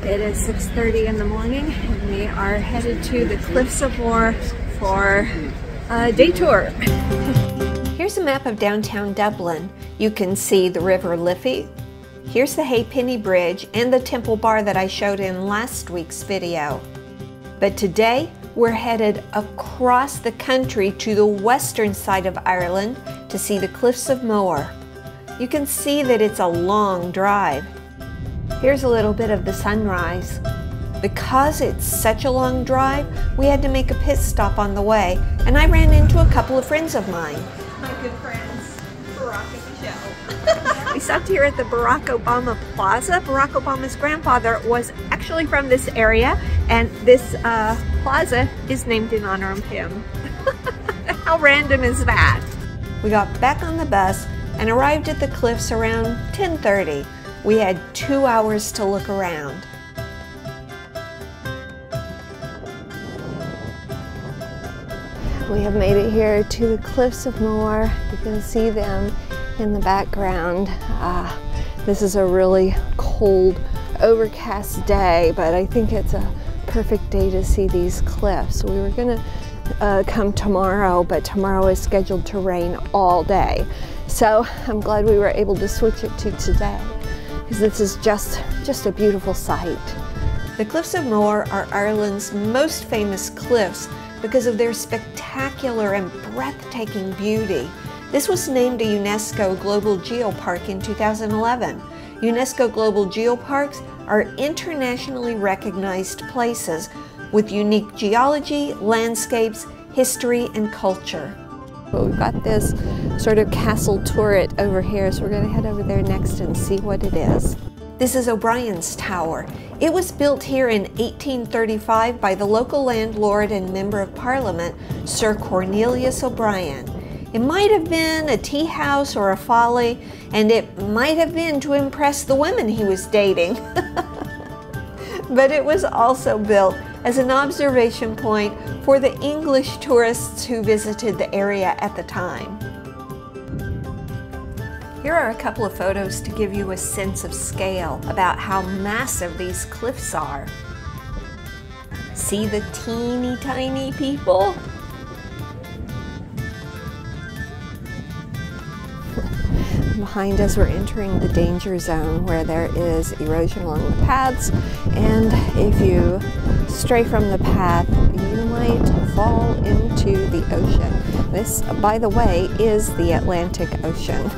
It is 6:30 in the morning and we are headed to the Cliffs of Moher for a day tour. Here's a map of downtown Dublin. You can see the River Liffey. Here's the Halfpenny Bridge and the Temple Bar that I showed in last week's video. But today we're headed across the country to the western side of Ireland to see the Cliffs of Moher. You can see that it's a long drive. Here's a little bit of the sunrise. Because it's such a long drive, we had to make a pit stop on the way, and I ran into a couple of friends of mine. My good friends, Barack and Michelle. We stopped here at the Barack Obama Plaza. Barack Obama's grandfather was actually from this area, and this plaza is named in honor of him. How random is that? We got back on the bus and arrived at the cliffs around 10:30. We had 2 hours to look around. We have made it here to the Cliffs of Moher. You can see them in the background. This is a really cold, overcast day, but I think it's a perfect day to see these cliffs. We were gonna come tomorrow, but tomorrow is scheduled to rain all day. So I'm glad we were able to switch it to today, because this is just a beautiful sight. The Cliffs of Moher are Ireland's most famous cliffs because of their spectacular and breathtaking beauty. This was named a UNESCO Global Geopark in 2011. UNESCO Global Geoparks are internationally recognized places with unique geology, landscapes, history, and culture. But we've got this sort of castle turret over here, so we're going to head over there next and see what it is. This is O'Brien's Tower. It was built here in 1835 by the local landlord and Member of Parliament, Sir Cornelius O'Brien. It might have been a tea house or a folly, and it might have been to impress the women he was dating. But it was also built as an observation point for the English tourists who visited the area at the time. Here are a couple of photos to give you a sense of scale about how massive these cliffs are. See the teeny tiny people? Behind us, we're entering the danger zone where there is erosion along the paths, and if you stray from the path, you might fall into the ocean. This, by the way, is the Atlantic Ocean.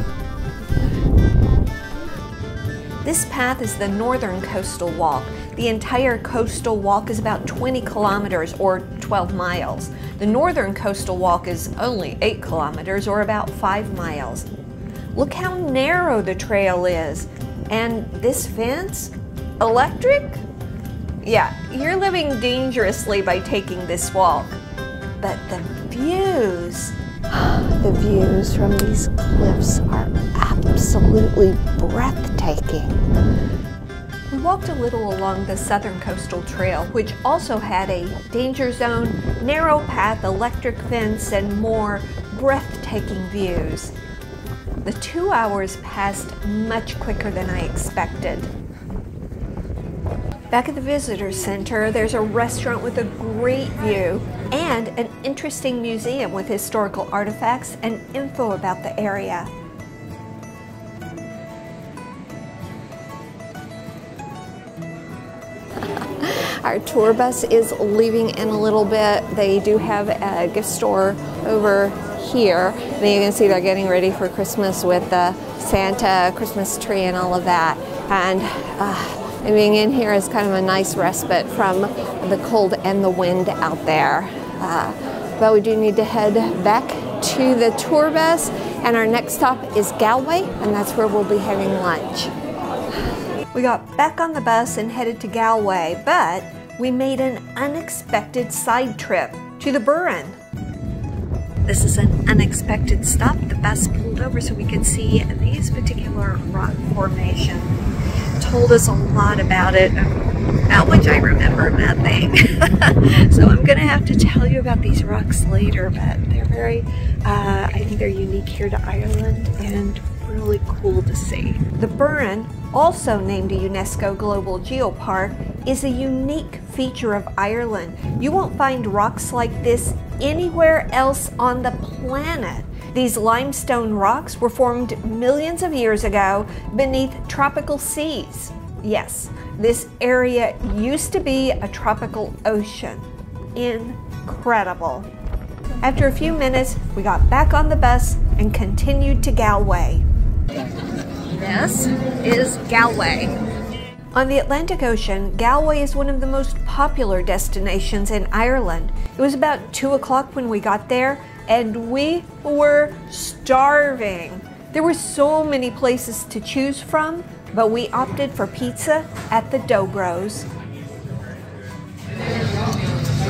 This path is the Northern Coastal Walk. The entire coastal walk is about 20 kilometers or 12 miles. The Northern Coastal Walk is only 8 kilometers or about 5 miles. Look how narrow the trail is. And this fence? Electric? Yeah, you're living dangerously by taking this walk. But the views, the views from these cliffs are absolutely breathtaking. We walked a little along the Southern Coastal Trail, which also had a danger zone, narrow path, electric fence, and more breathtaking views. The 2 hours passed much quicker than I expected. Back at the visitor center, there's a restaurant with a great view and an interesting museum with historical artifacts and info about the area. Our tour bus is leaving in a little bit. They do have a gift store over here. Then you can see they're getting ready for Christmas with the Santa Christmas tree and all of that. And being in here is kind of a nice respite from the cold and the wind out there. But we do need to head back to the tour bus, and our next stop is Galway, and that's where we'll be having lunch. We got back on the bus and headed to Galway, but we made an unexpected side trip to the Burren. This is an unexpected stop. The bus pulled over so we could see these particular rock formations. Told us a lot about it, about which I remember nothing. So I'm gonna have to tell you about these rocks later, but they're very, I think they're unique here to Ireland and really cool to see. The Burren, also named a UNESCO Global Geopark, is a unique feature of Ireland. You won't find rocks like this anywhere else on the planet. These limestone rocks were formed millions of years ago beneath tropical seas. Yes, this area used to be a tropical ocean. Incredible. After a few minutes, we got back on the bus and continued to Galway. This is Galway. On the Atlantic Ocean, Galway is one of the most popular destinations in Ireland. It was about 2 o'clock when we got there, and we were starving. There were so many places to choose from, but we opted for pizza at the Dough Bros.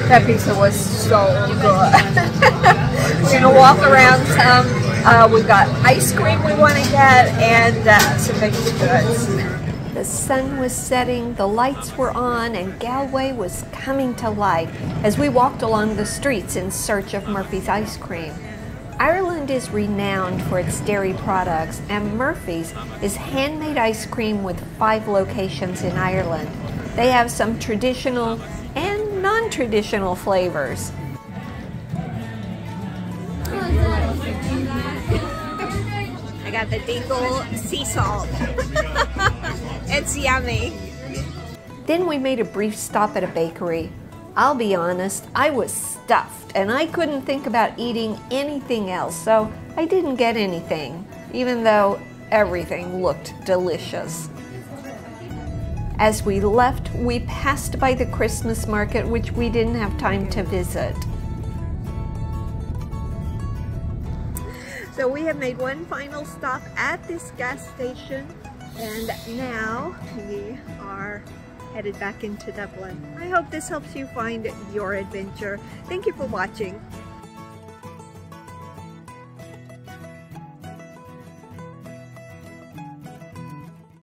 That pizza was so good. We're gonna walk around some. We've got ice cream we want to get and some baked goods. The sun was setting, the lights were on, and Galway was coming to life as we walked along the streets in search of Murphy's ice cream. Ireland is renowned for its dairy products, and Murphy's is handmade ice cream with 5 locations in Ireland. They have some traditional and non-traditional flavors. I got the dingle sea salt. It's yummy. Then we made a brief stop at a bakery. I'll be honest, I was stuffed and I couldn't think about eating anything else, so I didn't get anything, even though everything looked delicious. As we left, we passed by the Christmas market, which we didn't have time to visit. So we have made one final stop at this gas station, and now we are headed back into Dublin. I hope this helps you find your adventure. Thank you for watching.